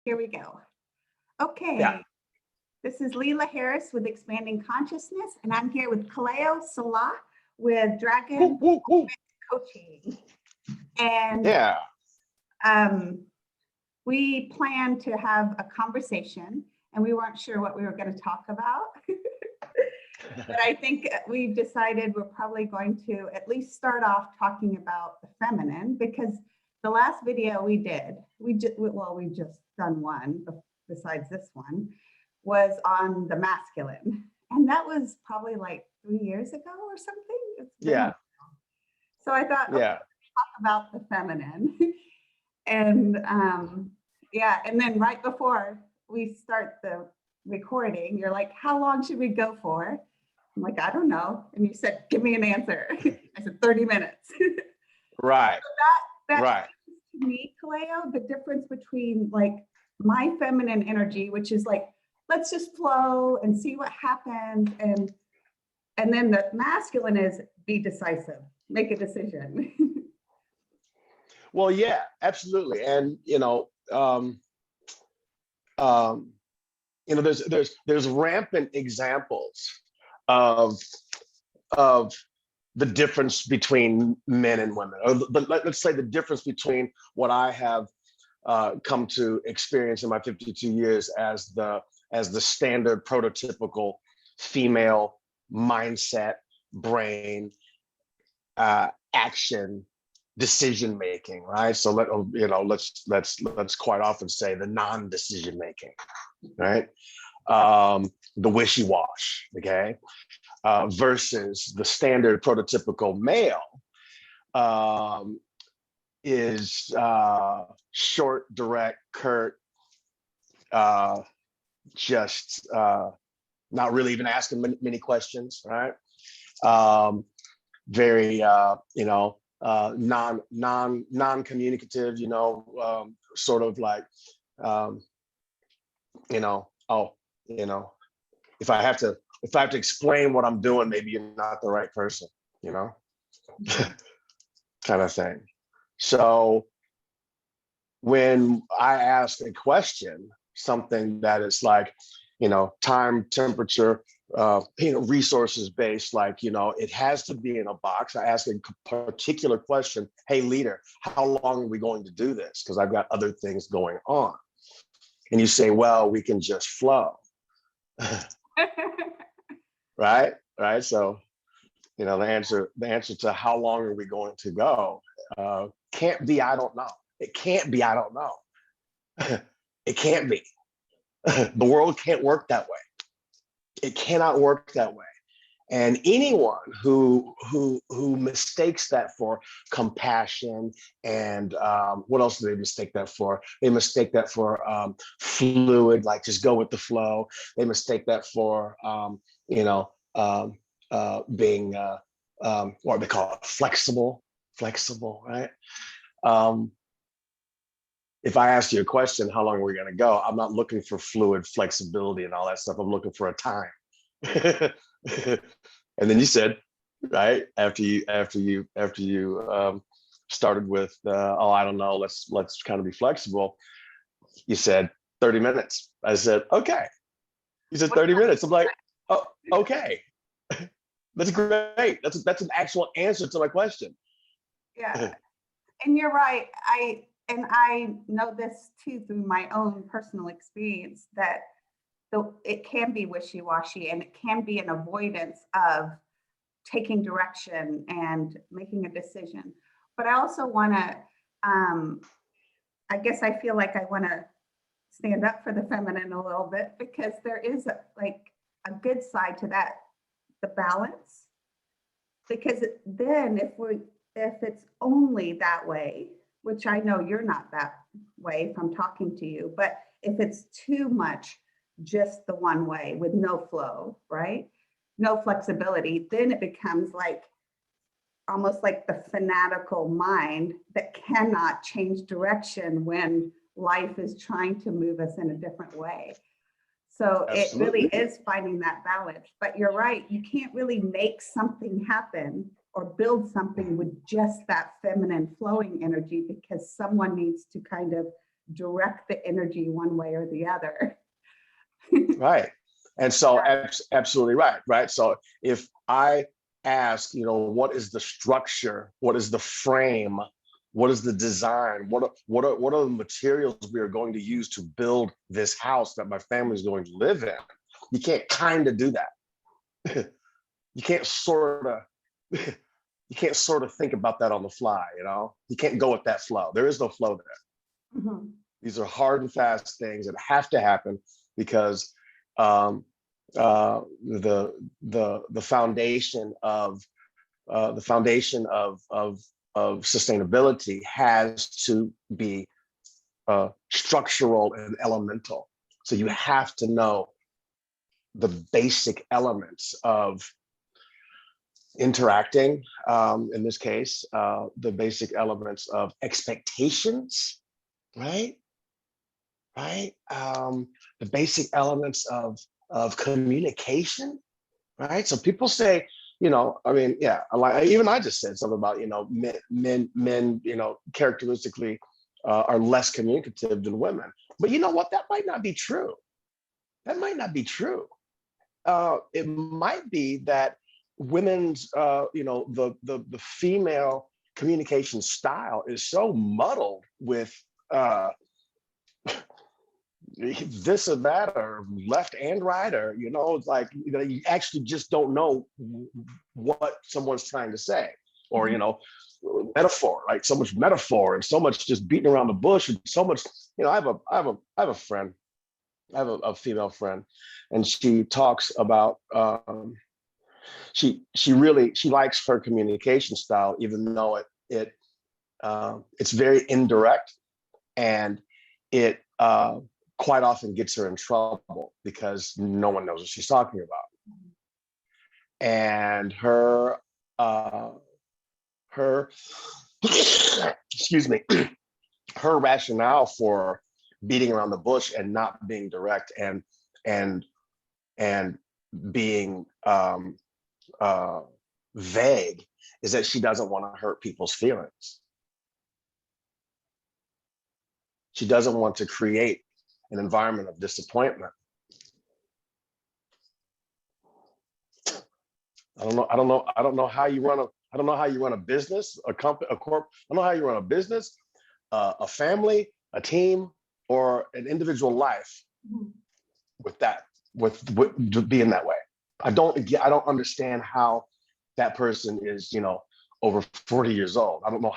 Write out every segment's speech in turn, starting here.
Here we go. Okay. Yeah. This is Leela Harris with Expanding Consciousness, and I'm here with Kaleo Salah with Dragon Woo, woo. Coaching. And Yeah. we planned to have a conversation, and we weren't sure what we were going to talk about. But I think we've decided we're probably going to at least start off talking about the feminine, because the last video we did, we've just done one besides this one, was on the masculine. And that was probably like 3 years ago or something. Yeah. So I thought, okay, Yeah. let's talk about the feminine. And and then right before we start the recording, you're like, how long should we go for? I'm like, I don't know. And you said, give me an answer. I said, 30 minutes. Right. So that Right. to me, Kaleo, the difference between like my feminine energy, which is like, let's just flow and see what happens. And then the masculine is be decisive, make a decision. Well, yeah, absolutely. And there's rampant examples of the difference between men and women, or let's say the difference between what I have come to experience in my 52 years as the standard prototypical female mindset, brain, action, decision making, right? So let's quite often say the non-decision making, right? The wishy-wash, okay, versus the standard prototypical male is short, direct, curt, just not really even asking many questions, right? Very non-communicative, sort of like if I have to explain what I'm doing, maybe you're not the right person, kind of thing. So when I ask a question, something that is like, time, temperature, resources based, like, it has to be in a box. I ask a particular question. Hey, leader, how long are we going to do this? Because I've got other things going on. And you say, well, we can just flow. Right. So, the answer to how long are we going to go can't be, I don't know. It can't be, I don't know. It can't be. The world can't work that way. It cannot work that way. And anyone who mistakes that for compassion and what else do they mistake that for? They mistake that for fluid, like just go with the flow. They mistake that for being what they call it, flexible, right? If I ask you a question, how long are we going to go? I'm not looking for fluid flexibility and all that stuff. I'm looking for a time. And then you said, right after you started with, I don't know, let's kind of be flexible. You said 30 minutes. I said, okay. You said 30 minutes. I'm like, oh, okay. That's great. That's an actual answer to my question. Yeah, and you're right. I know this too through my own personal experience, that it can be wishy-washy and it can be an avoidance of taking direction and making a decision. But I also want to, I guess I feel like I want to stand up for the feminine a little bit, because there is a good side to that, the balance. Because then if it's only that way, which I know you're not that way from talking to you, but if it's too much just the one way with no flow, right? No flexibility, then it becomes like almost like the fanatical mind that cannot change direction when life is trying to move us in a different way. So Absolutely. It really is finding that balance. But you're right, you can't really make something happen or build something with just that feminine flowing energy, because someone needs to kind of direct the energy one way or the other. Right. And so absolutely right. Right. So if I ask, what is the structure? What is the frame? What is the design? What are the materials we are going to use to build this house that my family is going to live in? You can't kind of do that. You can't sort of think about that on the fly. You can't go with that flow. There is no flow there. Mm-hmm. These are hard and fast things that have to happen because the foundation of sustainability has to be structural and elemental. So you have to know the basic elements of interacting, in this case, the basic elements of expectations, right? The basic elements of communication, right? So people say, even I just said something about, men, characteristically are less communicative than women. But you know what? That might not be true. That might not be true. It might be that women's, the female communication style is so muddled with this or that or left and right, or it's like you actually just don't know what someone's trying to say, or metaphor, like so much metaphor and so much just beating around the bush, and so much. I have a friend, I have a female friend, and she talks about she likes her communication style, even though it's very indirect, and it quite often gets her in trouble because no one knows what she's talking about. And her excuse me, her rationale for beating around the bush and not being direct and being vague is that she doesn't want to hurt people's feelings. She doesn't want to create an environment of disappointment. I don't know how you run a business, a company, a corp. I don't know how you run a business, a family, a team, or an individual life with being that way. I don't understand how that person is, over 40 years old. I don't know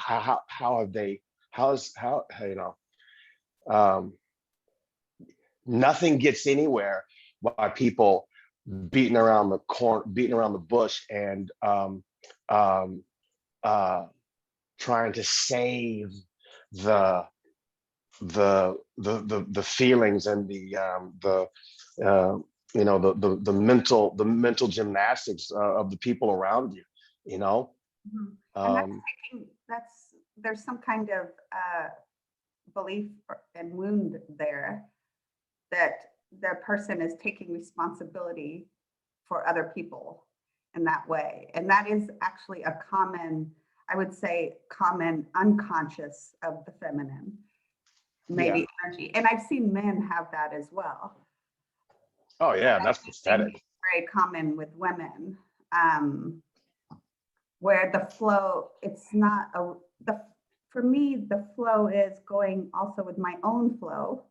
nothing gets anywhere by people beating around the bush and trying to save the feelings and the mental gymnastics of the people around you. Mm-hmm. And there's some kind of belief and wound there that the person is taking responsibility for other people in that way. And that is actually a common unconscious of the feminine, maybe energy. And I've seen men have that as well. Oh yeah, that's pathetic. Very common with women, where the flow, for me, the flow is going also with my own flow.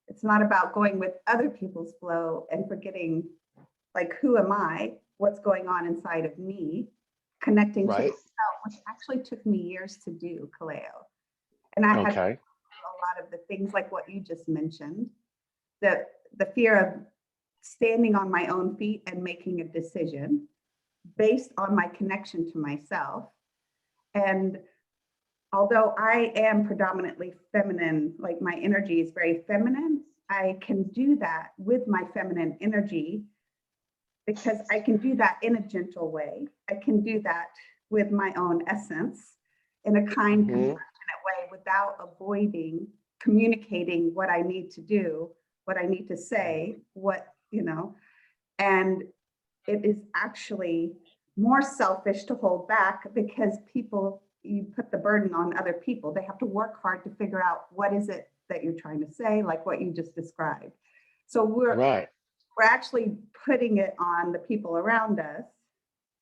It's not about going with other people's flow and forgetting, like, who am I? What's going on inside of me? Connecting to myself, which actually took me years to do, Kaleo. And I had a lot of the things like what you just mentioned, the fear of standing on my own feet and making a decision based on my connection to myself. And although I am predominantly feminine, like my energy is very feminine, I can do that with my feminine energy because I can do that in a gentle way. I can do that with my own essence in a kind, compassionate way without avoiding communicating what I need to do, what I need to say, and it is actually more selfish to hold back because you put the burden on other people. They have to work hard to figure out what is it that you're trying to say, like what you just described. So we're Right. actually putting it on the people around us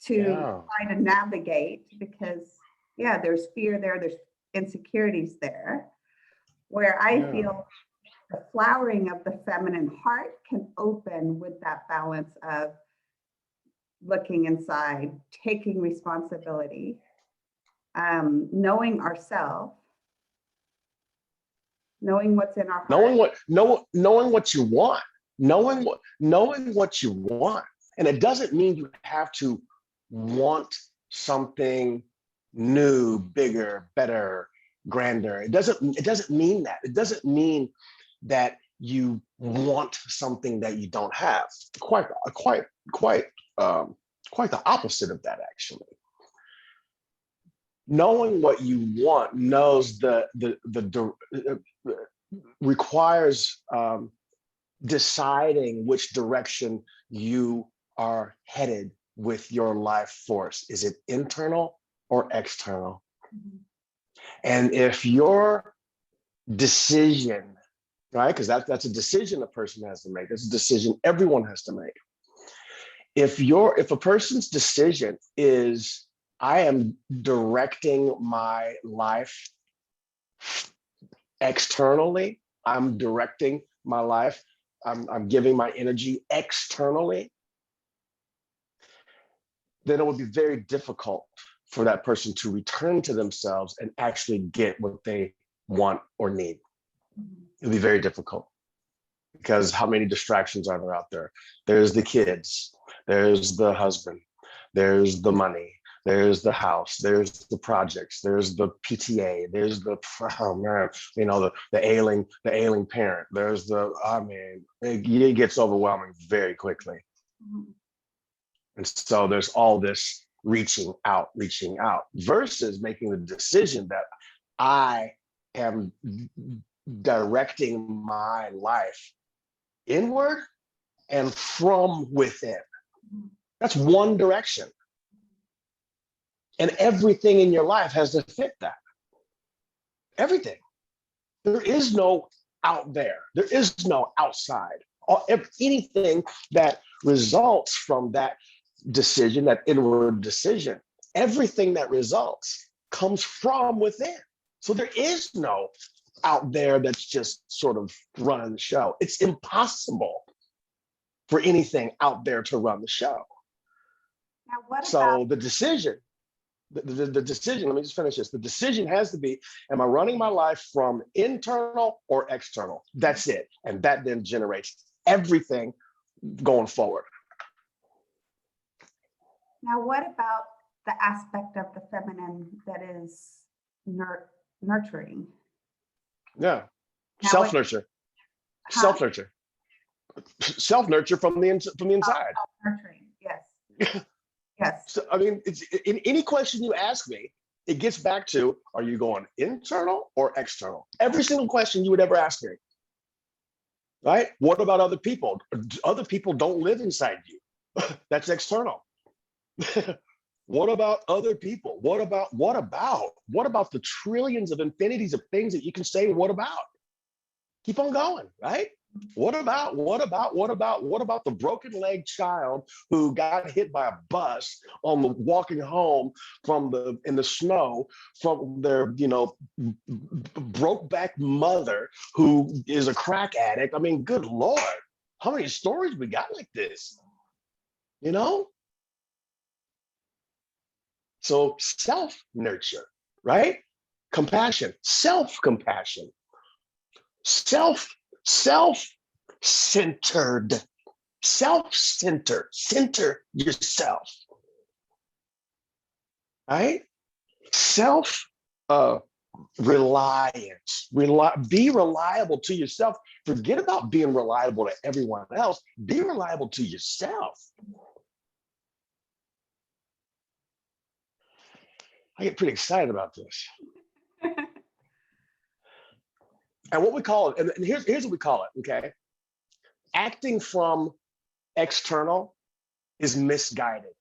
to Yeah. try to navigate, because yeah, there's fear there, there's insecurities there, where I Yeah. feel the flowering of the feminine heart can open with that balance of looking inside, taking responsibility, knowing ourselves, knowing what's in our heart. Knowing what you want, knowing what you want. And it doesn't mean you have to want something new, bigger, better, grander. It doesn't mean that. It doesn't mean that you want something that you don't have. Quite the opposite of that, actually. Knowing what you want requires deciding which direction you are headed with your life force. Is it internal or external? Mhm. And if your decision, right, because that's a decision a person has to make. It's a decision everyone has to make. If a person's decision is, I am directing my life externally, I'm directing my life, I'm giving my energy externally, then it would be very difficult for that person to return to themselves and actually get what they want or need. It'd be very difficult, because how many distractions are there out there? There's the kids, there's the husband, there's the money, there's the house, there's the projects, there's the PTA, there's the, oh man, the ailing parent, there's the, I mean, it gets overwhelming very quickly. Mhm. And so there's all this reaching out versus making the decision that I am directing my life inward and from within. That's one direction. And everything in your life has to fit that. Everything. There is no out there. There is no outside. Anything that results from that decision, that inward decision, everything that results comes from within. So there is no out there that's just sort of running the show. It's impossible for anything out there to run the show. Now, what So about the decision, the decision, let me just finish this. The decision has to be, am I running my life from internal or external? That's it. And that then generates everything going forward. now what about the aspect of the feminine that is nurturing? Yeah. Now Self-nurture. Huh? Self-nurture. Self-nurture from the inside. Nurturing, yes. Yes. So, I mean, it's in any question you ask me, it gets back to, are you going internal or external? Every single question you would ever ask me, right? What about other people? Other people don't live inside you. That's external. What about other people? What about the trillions of infinities of things that you can say, what about? Keep on going, right? What about the broken leg child who got hit by a bus on the walking home in the snow from their, broke back mother who is a crack addict? I mean, good Lord, how many stories we got like this, So self-nurture, right? Compassion, self-compassion, self-centered, center yourself, right? Self reliance, be reliable to yourself. Forget about being reliable to everyone else. Be reliable to yourself. I get pretty excited about this. And what we call it, and here's what we call it, okay? Acting from external is misguided.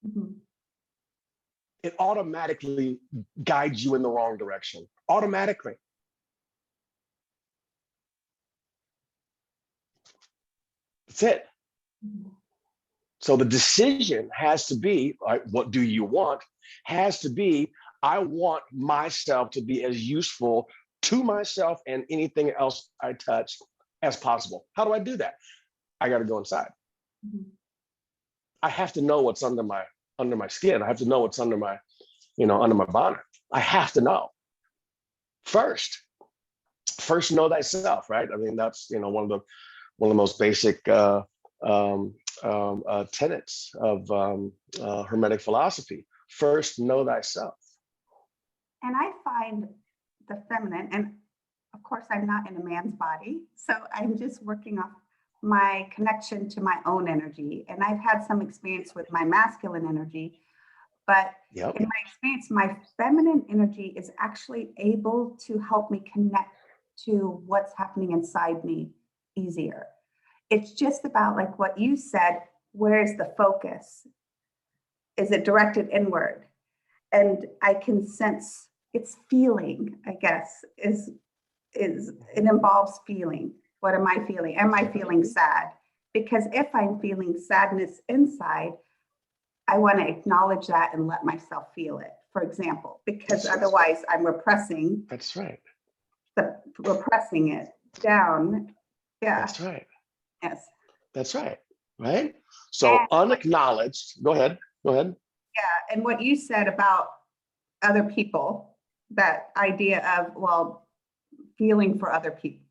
Mm-hmm. It automatically guides you in the wrong direction. Automatically. That's it. Mhm. So the decision has to be, like, what do you want? Has to be, I want myself to be as useful to myself and anything else I touch as possible. How do I do that? I got to go inside. Mhm. I have to know what's under my skin. I have to know what's under my, under my bonnet. I have to know first. First, know thyself, right? I mean, that's one of the most basic tenets of Hermetic philosophy. First, know thyself. And I find the feminine, and of course, I'm not in a man's body, so I'm just working off my connection to my own energy. And I've had some experience with my masculine energy, but Yep. in my experience, my feminine energy is actually able to help me connect to what's happening inside me easier. It's just about, like what you said, where's the focus? Is it directed inward? And I can sense it's feeling, I guess, is it involves feeling. What am I feeling? Am I feeling sad? Because if I'm feeling sadness inside, I want to acknowledge that and let myself feel it, for example, because otherwise I'm repressing That's right. repressing it down. Yeah. That's right. Yes. That's right. Right. So And unacknowledged. Go ahead. Go ahead. yeah, and what you said about other people, that idea of, well, feeling for other people,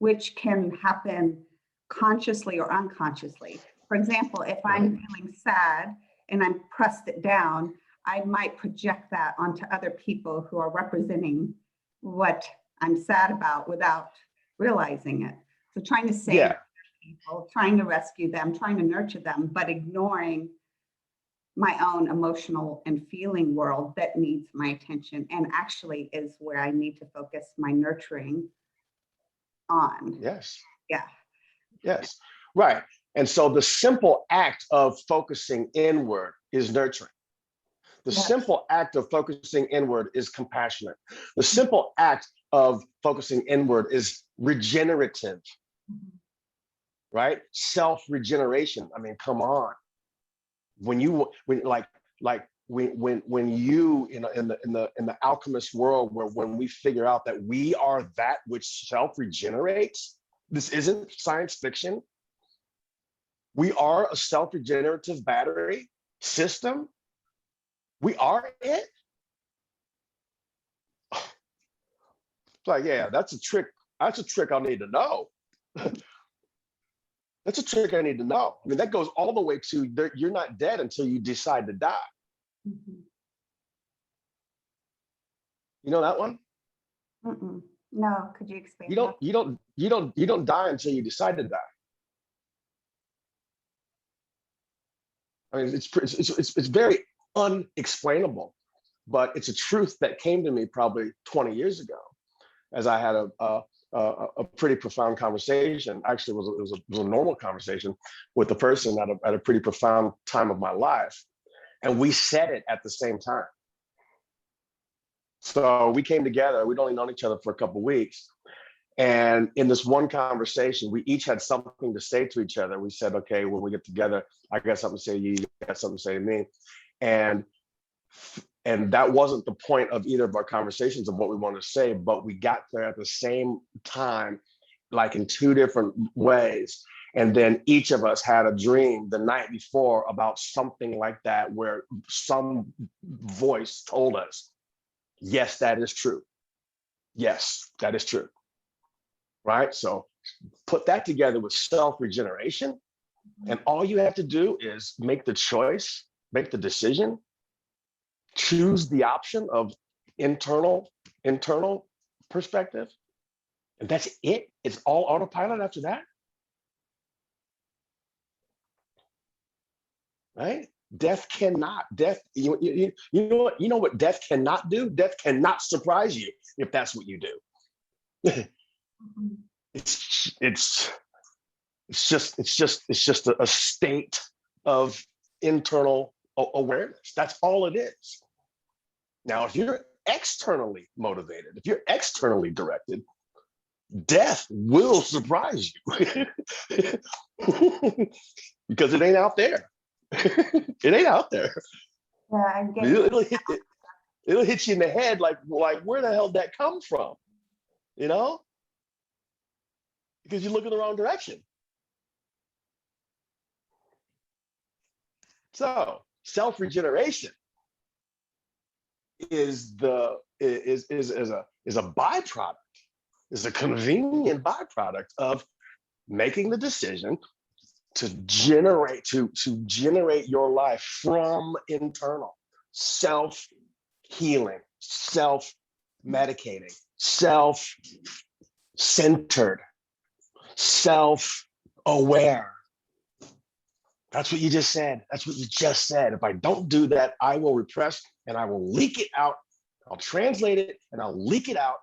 which can happen consciously or unconsciously. For example, if Right. I'm feeling sad and I'm pressed it down, I might project that onto other people who are representing what I'm sad about without realizing it. So trying to save Yeah. people, trying to rescue them, trying to nurture them, but ignoring my own emotional and feeling world that needs my attention and actually is where I need to focus my nurturing on. Yes. Yeah. Yes. Right. And so the simple act of focusing inward is nurturing. The Yes. simple act of focusing inward is compassionate. The simple act of focusing inward is regenerative, Mhm. right? Self-regeneration. I mean, come on. When you when you in the alchemist world, where when we figure out that we are that which self-regenerates, this isn't science fiction. We are a self-regenerative battery system. We are it. It's like, yeah, that's a trick. That's a trick I need to know. That's a trick I need to know. I mean, that goes all the way to you're not dead until you decide to die. Mhm. You know that one? Mm-mm. No, could you You expand don't that? you don't you don't you don't die until you decide to die. I mean, it's very unexplainable, but it's a truth that came to me probably 20 years ago, as I had a pretty profound conversation. Actually, it was a normal conversation with a person at a pretty profound time of my life, and we said it at the same time. So we came together. We'd only known each other for a couple of weeks, and in this one conversation, we each had something to say to each other. We said, okay, when we get together, I got something to say to you, you got something to say to me. And that wasn't the point of either of our conversations of what we wanted to say, but we got there at the same time, like in two different ways. And then each of us had a dream the night before about something like that, where some voice told us, yes, that is true. Yes, that is true. Right? So put that together with self-regeneration, and all you have to do is make the choice, make the decision, choose the option of internal perspective, and that's it. It's all autopilot after that, right? You know what death cannot do? Death cannot surprise you if that's what you do. Mhm. It's just a state of internal awareness. That's all it is. Now, if you're externally motivated, if you're externally directed, death will surprise you because it ain't out there. It ain't out there. Yeah, I'm getting It'll hit you in the head like where the hell did that come from? You know, because you look in the wrong direction. So self-regeneration is a byproduct, is a convenient byproduct of making the decision to generate your life from internal, self-healing, self-medicating, self-centered, self-aware. That's what you just said. That's what you just said. If I don't do that, I will repress and I will leak it out. I'll translate it and I'll leak it out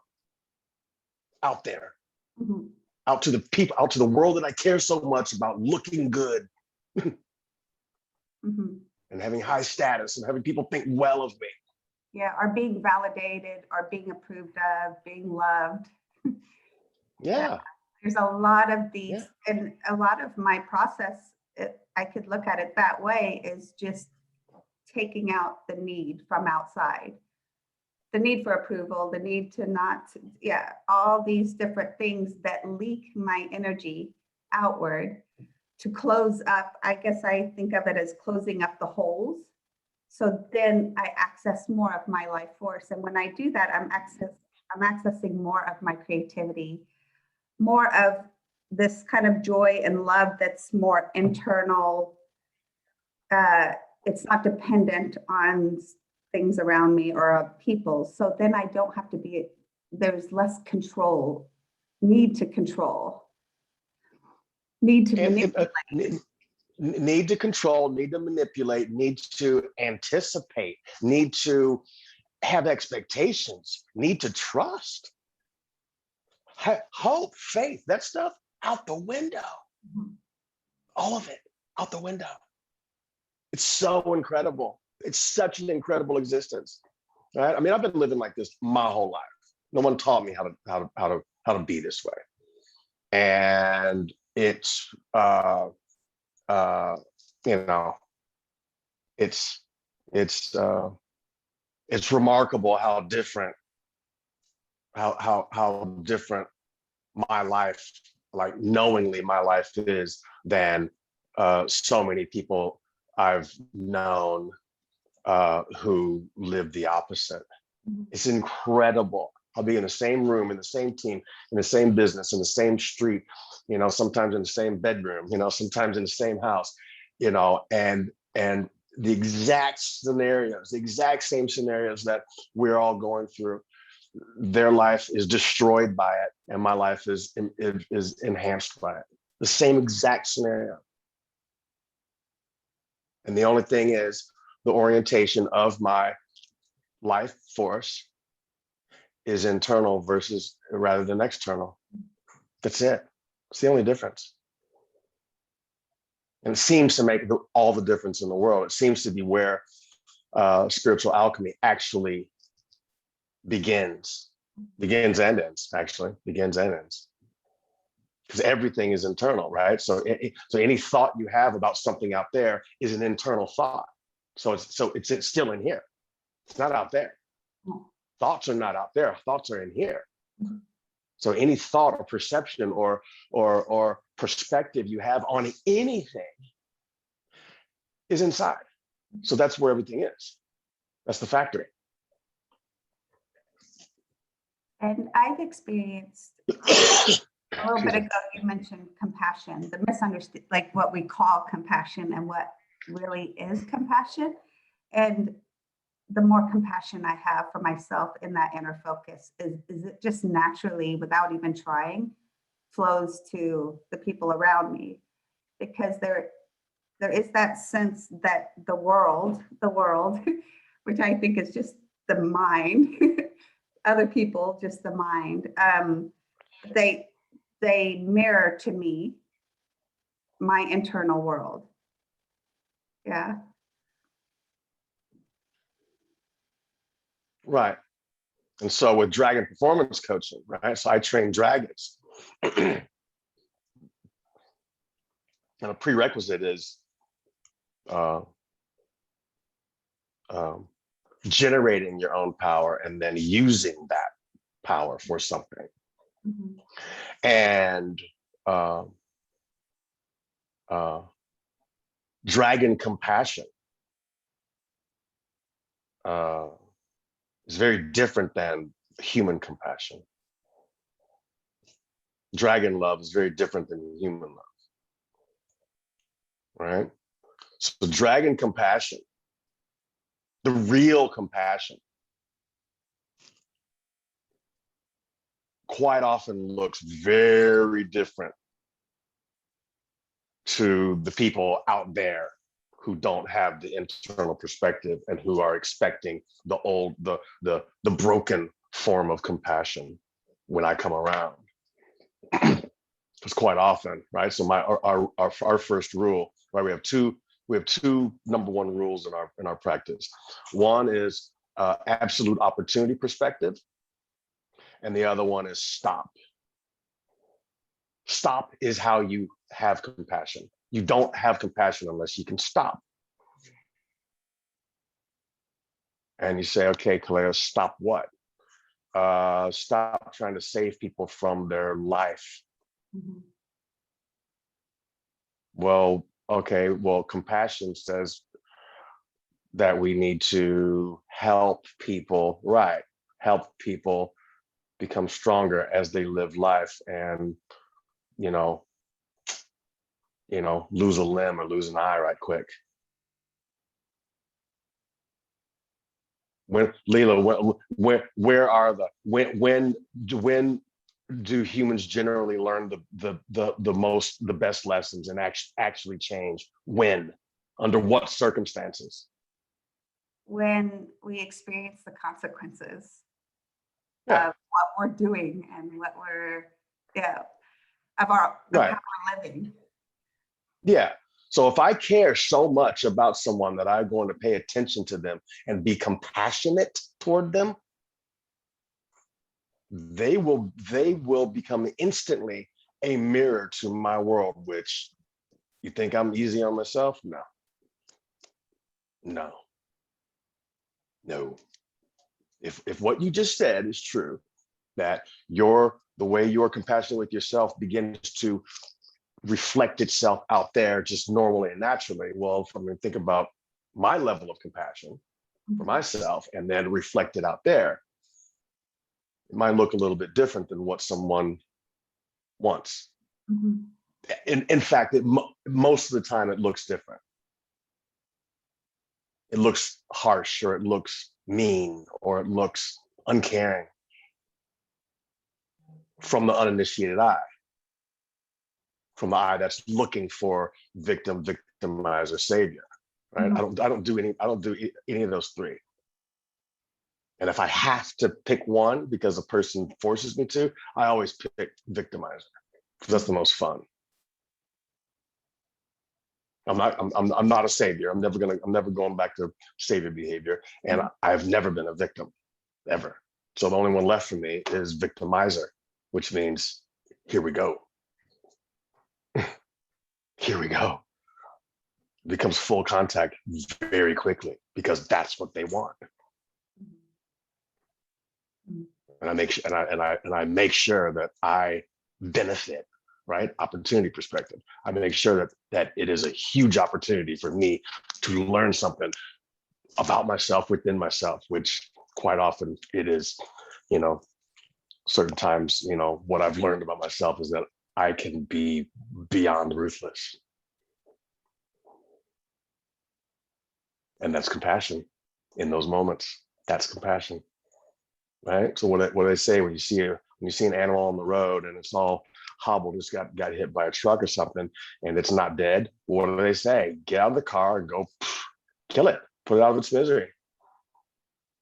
there, mm-hmm. out to the people, out to the world that I care so much about looking good Mm-hmm. and having high status and having people think well of me. Yeah, or being validated or being approved of, being loved. Yeah. There's a lot of these, and a lot of my process, I could look at it that way, is just taking out the need from outside. The need for approval, the need to not, all these different things that leak my energy outward to close up. I guess I think of it as closing up the holes. So then I access more of my life force. And when I do that, I'm accessing more of my creativity, more of this kind of joy and love that's more internal. It's not dependent on things around me or people. So then I don't have to be, there's less control, need to control, need to manipulate. Need to control, need to manipulate, need to anticipate, need to have expectations, need to trust, hope, faith, that stuff out the window. Mm-hmm. All of it out the window. It's so incredible. It's such an incredible existence, right? I mean, I've been living like this my whole life. No one taught me how to be this way, and it's you know, it's remarkable how different my life, like knowingly my life, is than so many people I've known who live the opposite. Mm-hmm. It's incredible. I'll be in the same room, in the same team, in the same business, in the same street, you know, sometimes in the same bedroom, you know, sometimes in the same house, you know, and the exact same scenarios that we're all going through, their life is destroyed by it, and my life is enhanced by it. The same exact scenario. And the only thing is the orientation of my life force is internal rather than external. That's it. It's the only difference. And it seems to make all the difference in the world. It seems to be where spiritual alchemy actually begins and ends, actually. Begins and ends. Because everything is internal, right? So any thought you have about something out there is an internal thought. So it's still in here. It's not out there. Thoughts are not out there. Thoughts are in here. So any thought or perception or perspective you have on anything is inside. So that's where everything is. That's the factory. And I've experienced a little bit ago, you mentioned compassion, the misunderstood, like what we call compassion and what really is compassion. And the more compassion I have for myself in that inner focus, is it just naturally, without even trying, flows to the people around me. Because there is that sense that the world, which I think is just the mind, other people, just the mind, they mirror to me my internal world. Yeah. Right. And so with dragon performance coaching, right? So I train dragons. And a prerequisite is uh, generating your own power and then using that power for something. Mhm. And dragon compassion is very different than human compassion. Dragon love is very different than human love, right? So dragon compassion, the real compassion, quite often looks very different to the people out there who don't have the internal perspective and who are expecting the broken form of compassion when I come around. It's quite often, right? So our first rule, right? We have two number one rules in our practice. One is absolute opportunity perspective, and the other one is stop. Stop is how you have compassion. You don't have compassion unless you can stop. And you say, okay, Kaleo, stop what? Stop trying to save people from their life. Mhm. Well, okay, well, compassion says that we need to help people, right? Help people become stronger as they live life and, you know, lose a limb or lose an eye right quick. When Leela, where are the when do humans generally learn the best lessons and actually change? When? Under what circumstances? When we experience the consequences Yeah, of what we're doing and what we're, yeah, of right. how we're living. Yeah. So if I care so much about someone that I'm going to pay attention to them and be compassionate toward them, they will become instantly a mirror to my world. Which, you think I'm easy on myself? No, no, no. If what you just said is true, that the way you're compassionate with yourself begins to reflect itself out there just normally and naturally. Well, if I'm going to think about my level of compassion for myself and then reflect it out there, it might look a little bit different than what someone wants. Mhm. In fact, most of the time it looks different. It looks harsh, or it looks mean, or it looks uncaring from the uninitiated eye, from the eye that's looking for victim, victimizer, savior. Right? Mhm. I don't do any of those three. And if I have to pick one because a person forces me to, I always pick victimizer because that's the most fun. I'm not a savior. I'm never going back to savior behavior. And I've never been a victim, ever. So the only one left for me is victimizer, which means here we go. Here we go. It becomes full contact very quickly because that's what they want. And I make sure that I benefit, right? Opportunity perspective. I make sure that it is a huge opportunity for me to learn something about myself within myself, which quite often it is, certain times, what I've learned about myself is that I can be beyond ruthless. And that's compassion in those moments. That's compassion. Right. So what do they say when you see an animal on the road and it's all hobbled, just got hit by a truck or something, and it's not dead? What do they say? Get out of the car and go kill it, put it out of its misery.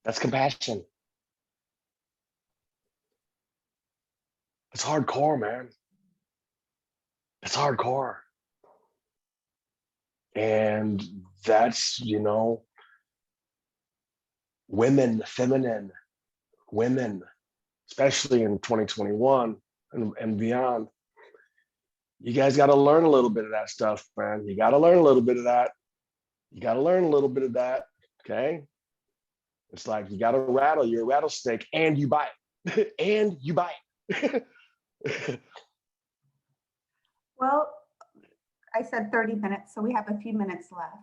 That's compassion. It's hardcore, man. It's hardcore. And that's, women, feminine women, especially in 2021, and beyond. You guys got to learn a little bit of that stuff, man. You got to learn a little bit of that. You got to learn a little bit of that. Okay. It's like you got to rattle. You're a rattlesnake and you bite. And you bite. Well, I said 30 minutes, so we have a few minutes left.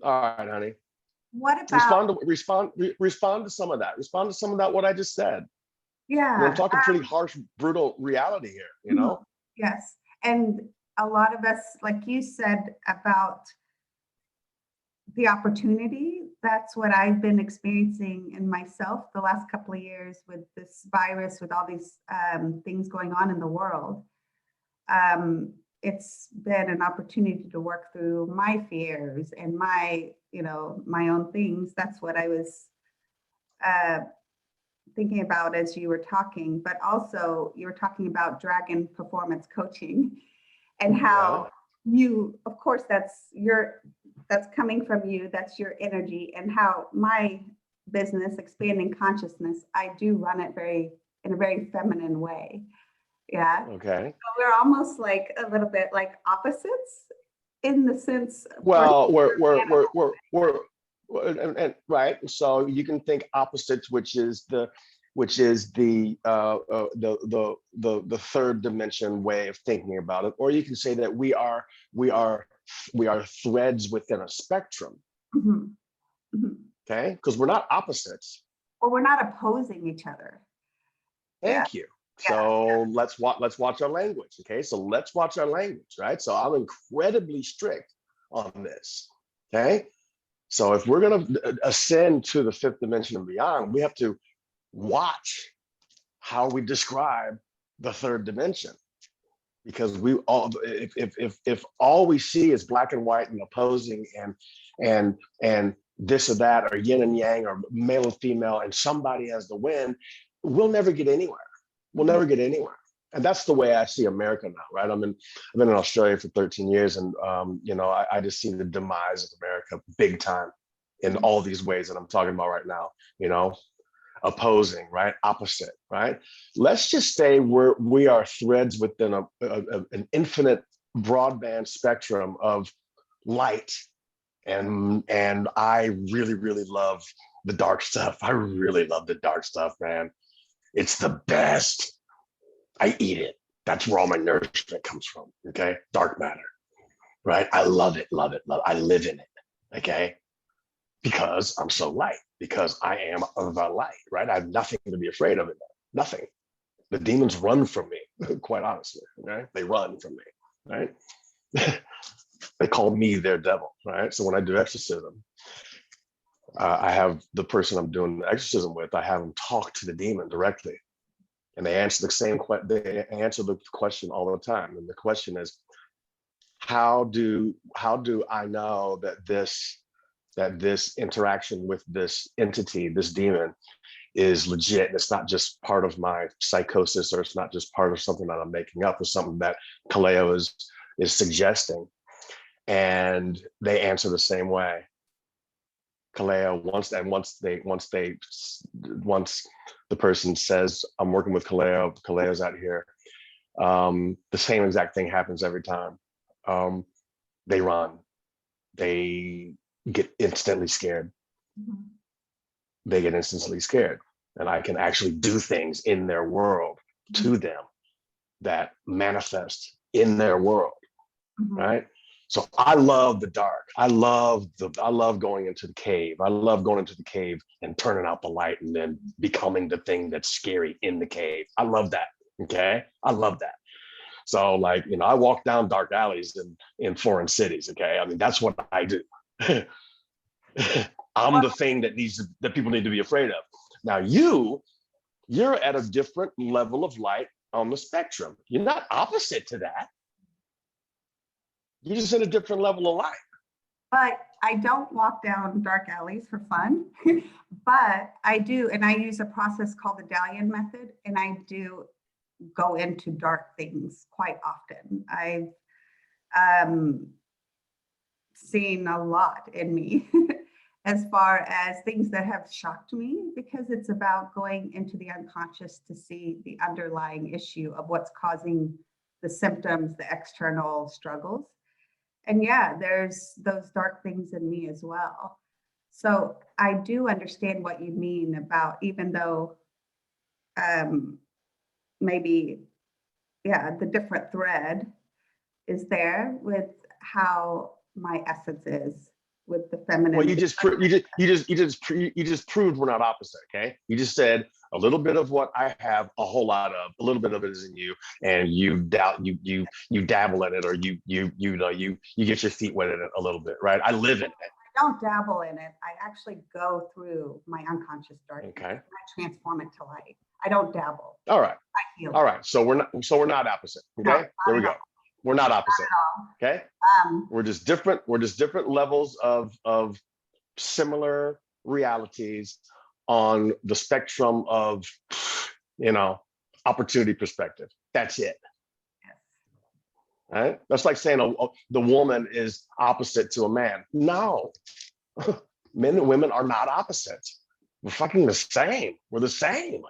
All right, honey. What about Respond to some of that. Respond to some of that what I just said. yeah. I'm talking pretty harsh, brutal reality here, you know? Yes. And a lot of us, like you said about the opportunity, that's what I've been experiencing in myself the last couple of years with this virus, with all these things going on in the world. It's been an opportunity to work through my fears and my own things. That's what I was thinking about as you were talking, but also you were talking about dragon performance coaching and how you, of course, that's coming from you, that's your energy, and how my business, Expanding Consciousness, I do run it in a very feminine way. Yeah. Okay. So we're almost like a little bit like opposites in the sense. Well, we're and right. So you can think opposites, which is the third dimension way of thinking about it, or you can say that we are threads within a spectrum. Mm-hmm. Mm-hmm. Okay, because we're not opposites. Or we're not opposing each other. Thank you. So let's watch our language. Okay, so let's watch our language, right? So I'm incredibly strict on this. Okay, so if we're going to ascend to the fifth dimension and beyond, we have to watch how we describe the third dimension, because we all, if all we see is black and white and opposing and this or that, or yin and yang, or male and female, and somebody has the win, we'll never get anywhere. We'll never get anywhere. And that's the way I see America now, right? I've been in Australia for 13 years, and I just see the demise of America big time in all these ways that I'm talking about right now. Opposing, right? Opposite, right? Let's just say we are threads within an infinite broadband spectrum of light, and I really, really love the dark stuff. I really love the dark stuff, man. It's the best. I eat it. That's where all my nourishment comes from. Okay, dark matter, right? I love it, love it, love it. I live in it. Okay, because I'm so light. Because I am of the light, right? I have nothing to be afraid of. Nothing. The demons run from me, quite honestly. Okay, they run from me, right? They call me their devil, right? So when I do exorcism, I have the person I'm doing the exorcism with, I have them talk to the demon directly, and they answer they answer the question all the time. And the question is, how do I know that this interaction with this entity, this demon, is legit? And it's not just part of my psychosis, or it's not just part of something that I'm making up, or something that Kaleo is suggesting. And they answer the same way. Kaleo, once the person says, I'm working with Kaleo, Kaleo's out here, the same exact thing happens every time. They run. They get instantly scared. Mm-hmm. They get instantly scared. And I can actually do things in their world to them that manifest in their world, right? So I love the dark. I love going into the cave. I love going into the cave and turning out the light and then becoming the thing that's scary in the cave. I love that. Okay, I love that. So I walk down dark alleys in foreign cities. Okay, I mean, that's what I do. I'm the thing that people need to be afraid of. Now you're at a different level of light on the spectrum. You're not opposite to that. You're just in a different level of light. But I don't walk down dark alleys for fun, but I do, and I use a process called the Dalian method, and I do go into dark things quite often. I've seen a lot in me. as far as things that have shocked me, because it's about going into the unconscious to see the underlying issue of what's causing the symptoms, the external struggles. And yeah, there's those dark things in me as well. So I do understand what you mean about, even though maybe, yeah, the different thread is there with how my essence is with the feminine. Well, you just proved we're not opposite. Okay, you just said a little bit of what I have, a whole lot of, a little bit of it is in you, and you doubt, you dabble in it, or you get your feet wet in it a little bit, right? I live in it. I don't dabble in it. I actually go through my unconscious darkness. Okay. And I transform it to light. I don't dabble. All right. I heal. All right. So we're not opposite. Okay. No, There we go. We're not opposite. Okay. Um, We're just different. We're just different levels of similar realities on the spectrum of, opportunity perspective. That's it. yes. Right? That's like saying the woman is opposite to a man. No, men and women are not opposites. We're fucking the same. We're the same.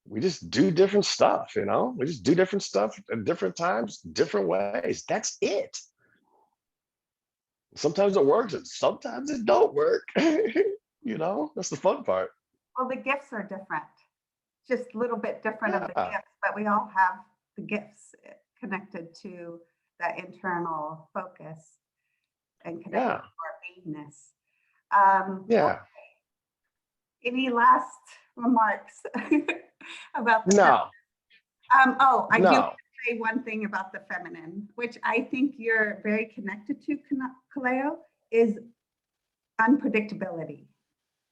We just do different stuff, we just do different stuff at different times, different ways. That's it. Sometimes it works and sometimes it don't work. That's the fun part. Well, the gifts are different, just a little bit different of the Yeah. gifts, but we all have the gifts connected to that internal focus and connected Yeah. to our beingness. Yeah. Any last remarks about the No. I do No. want to say one thing about the feminine, which I think you're very connected to, Kaleo, is unpredictability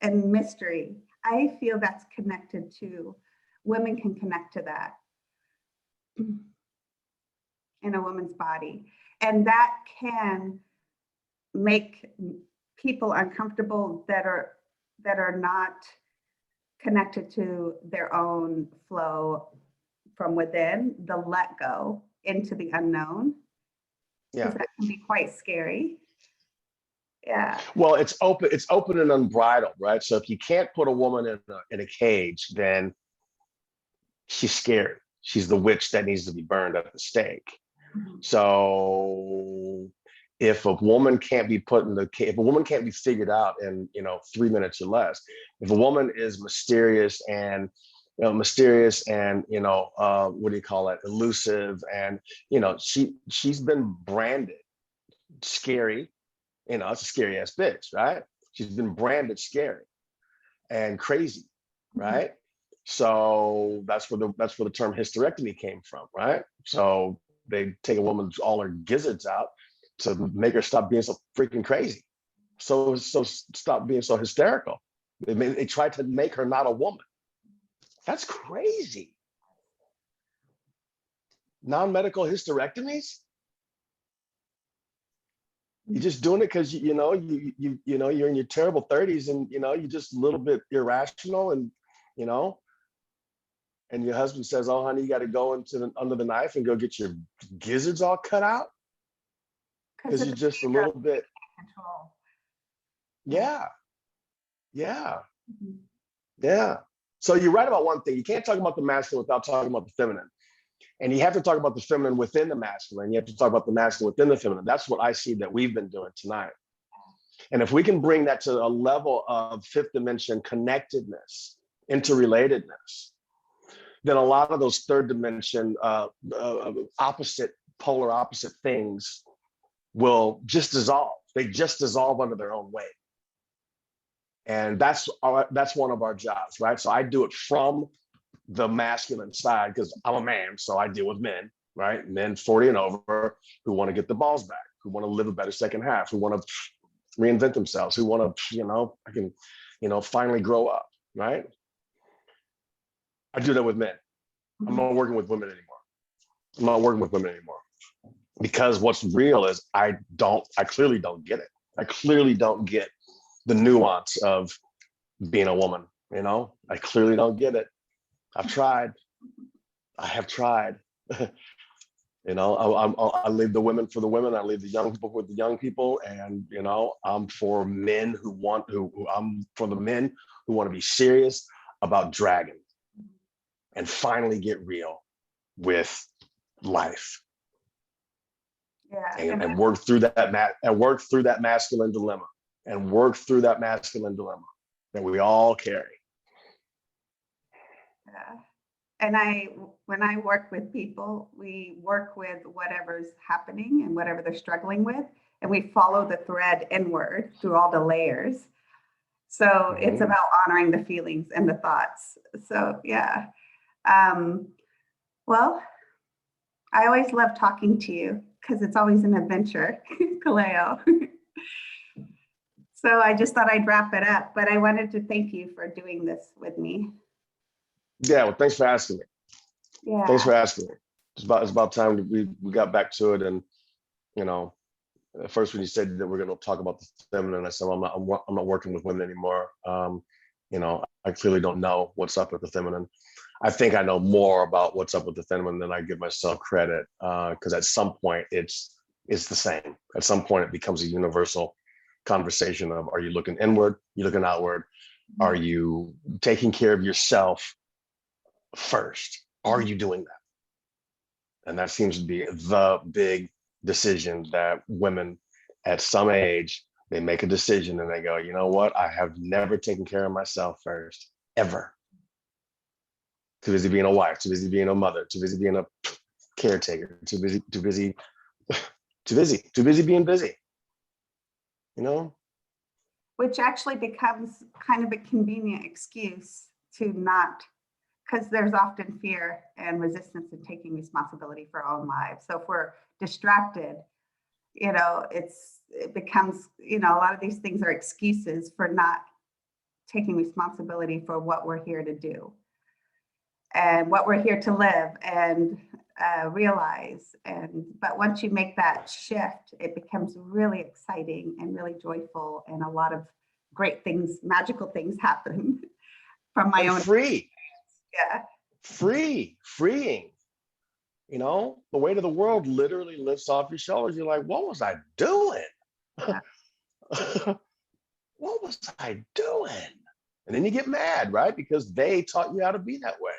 and mystery. I feel that's connected to, women can connect to that in a woman's body. And that can make people uncomfortable that are not connected to their own flow from within, the let go into the unknown. Yeah. That can be quite scary. Yeah. Well, it's open and unbridled, right? So if you can't put a woman in a cage, then she's scared. She's the witch that needs to be burned at the stake. Mhm. So if a woman can't be put in the cage, if a woman can't be figured out in 3 minutes or less, if a woman is mysterious and what do you call it, elusive, and she's been branded scary. It's a scary ass bitch, right? She's been branded scary and crazy, right? So that's where the term hysterectomy came from, right? So they take a woman's all her gizzards out to make her stop being so freaking crazy. So stop being so hysterical. They tried to make her not a woman. That's crazy. Non-medical hysterectomies? You're just doing it because you're in your terrible 30s and you're just a little bit irrational, and and your husband says, "Oh, honey, you got to go under the knife and go get your gizzards all cut out because you're just a little bit." Control. Yeah. Mm-hmm. Yeah. So you're right about one thing. You can't talk about the masculine without talking about the feminine. And you have to talk about the feminine within the masculine. You have to talk about the masculine within the feminine. That's what I see that we've been doing tonight. And if we can bring that to a level of fifth dimension connectedness, interrelatedness, then a lot of those third dimension polar opposite things will just dissolve. They just dissolve under their own weight. And that's one of our jobs, right? So I do it from the masculine side because I'm a man, so I deal with men, right? Men 40 and over who want to get the balls back, who want to live a better second half, who want to reinvent themselves, who want to, finally grow up, right? I do that with men. I'm not working with women anymore. Because what's real is I clearly don't get it. I clearly don't get the nuance of being a woman, I clearly don't get it. I have tried. I leave the women for the women. I leave the young people with the young people. And, I'm for men I'm for the men who want to be serious about dragon and finally get real with life. Yeah. And work through that masculine dilemma that we all carry. Yeah. And when I work with people, we work with whatever's happening and whatever they're struggling with, and we follow the thread inward through all the layers. So it's about honoring the feelings and the thoughts. So yeah. Well, I always love talking to you because it's always an adventure, Kaleo. So I just thought I'd wrap it up, but I wanted to thank you for doing this with me. Yeah, well, thanks for asking me. Yeah. Thanks for asking me. It's about time that we got back to it. And at first when you said that we're going to talk about the feminine, I said, well, I'm not working with women anymore. I clearly don't know what's up with the feminine. I think I know more about what's up with the feminine than I give myself credit, because at some point it's the same. At some point it becomes a universal conversation of, are you looking inward? You looking outward? Are you taking care of yourself first? Are you doing that? And that seems to be the big decision that women at some age, they make a decision and they go, you know what? I have never taken care of myself first, ever. Too busy being a wife, too busy being a mother, too busy being a caretaker, too busy being busy. Which actually becomes kind of a convenient excuse to not, because there's often fear and resistance in taking responsibility for our own lives. So if we're distracted, it becomes, a lot of these things are excuses for not taking responsibility for what we're here to do and what we're here to live and realize. But once you make that shift, it becomes really exciting and really joyful, and a lot of great things, magical things happen from my own free. Yeah. Freeing. The weight of the world literally lifts off your shoulders. You're like, what was I doing? Yeah. What was I doing? And then you get mad, right? Because they taught you how to be that way.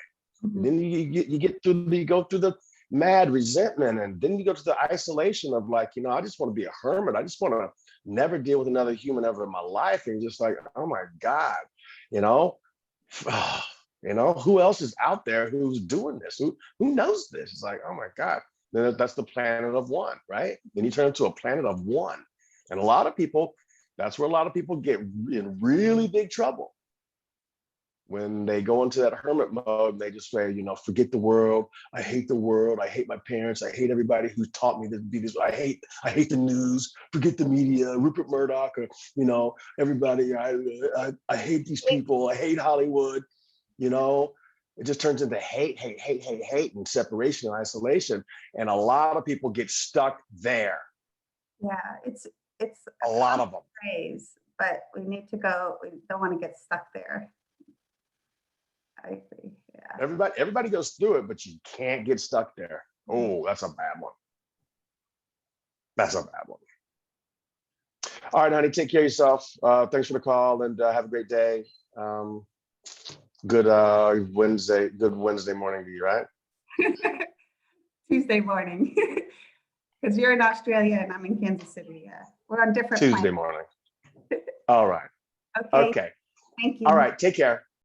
And then you go through the mad resentment, and then you go to the isolation of like, I just want to be a hermit. I just want to never deal with another human ever in my life. And just like, oh my God, who else is out there who's doing this? Who knows this? It's like, oh my God. Then that's the planet of one, right? Then you turn into a planet of one. And that's where a lot of people get in really big trouble. When they go into that hermit mode, they just say, forget the world. I hate the world. I hate my parents. I hate everybody who's taught me to be this. I hate the news. Forget the media, Rupert Murdoch, or, everybody. I hate these people. I hate Hollywood. It just turns into hate, and separation and isolation. And a lot of people get stuck there. Yeah, it's a lot of them. Phrase, but we need to go. We don't want to get stuck there. I agree. Yeah. Everybody goes through it, but you can't get stuck there. Oh, that's a bad one. All right, honey, take care of yourself. Thanks for the call, and have a great day. Good Wednesday morning to you, right? Tuesday morning, because you're in Australia and I'm in Kansas City. Yeah, we're on different Tuesday morning. All right. Okay. Thank you. All right. Take care.